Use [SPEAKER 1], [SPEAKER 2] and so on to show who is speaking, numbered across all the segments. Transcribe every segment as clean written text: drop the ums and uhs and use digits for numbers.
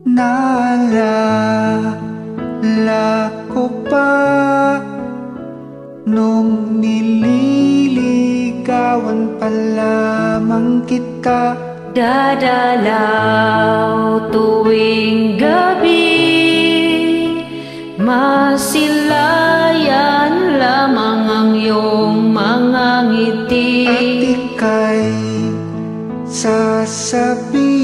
[SPEAKER 1] Naalala ko pa nung nililigawan pa lamang kita.
[SPEAKER 2] Dadalaw tuwing gabi, masilayan lamang ang iyong mga ngiti.
[SPEAKER 1] At ika'y sasabihan,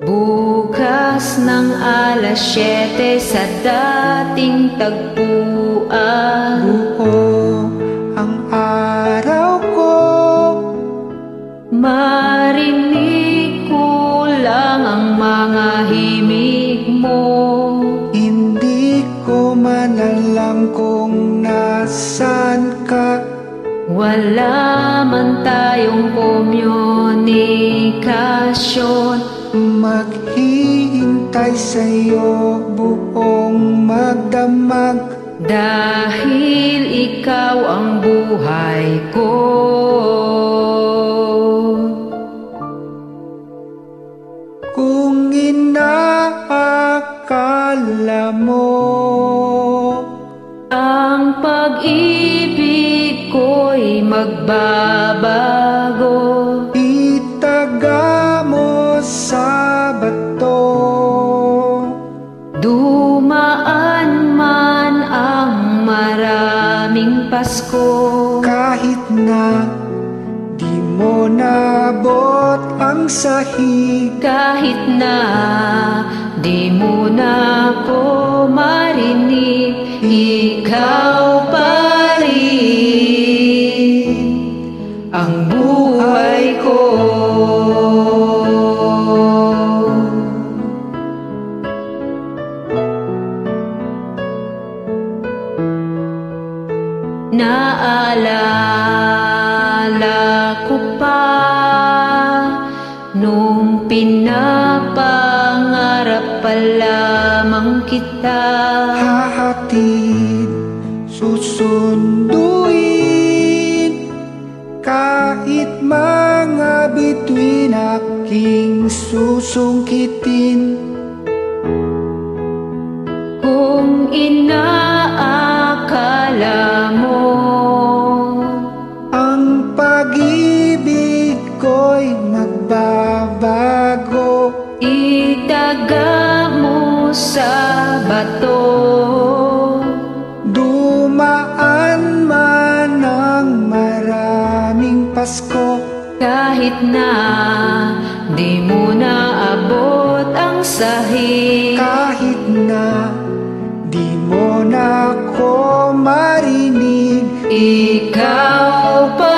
[SPEAKER 2] bukas ng alas 7 sa dating tagpuan.
[SPEAKER 1] buo ang araw ko,
[SPEAKER 2] marinig ko lang ang mga himig mo.
[SPEAKER 1] hindi ko man alam kung nasaan ka.
[SPEAKER 2] Wala man tayong komunikasyon,
[SPEAKER 1] maghihintay sa'yo buong magdamag.
[SPEAKER 2] dahil ikaw ang buhay ko.
[SPEAKER 1] Kung inaakala mo
[SPEAKER 2] Ang pag-ibig ko'y magbabago,
[SPEAKER 1] itaga mo sa bato.
[SPEAKER 2] dumaan man ang maraming Pasko.
[SPEAKER 1] Kahit na di mo nabot ang sahig,
[SPEAKER 2] Kahit na di mo na ko marinig, ikaw pa rin ang buhay ko. Naalala ko pa nung pinapangarap pa lamang kita.
[SPEAKER 1] hahatid, susunduin, kahit mga bituin aking susungkitin.
[SPEAKER 2] Kung inaakala mo
[SPEAKER 1] Ang pag-ibig ko'y magbabago,
[SPEAKER 2] itaga mo sa bato,
[SPEAKER 1] dumaan man ang maraming Pasko.
[SPEAKER 2] kahit na di mo naabot ang sahig.
[SPEAKER 1] Kahit na di mo na ko marinig,
[SPEAKER 2] Ikaw pa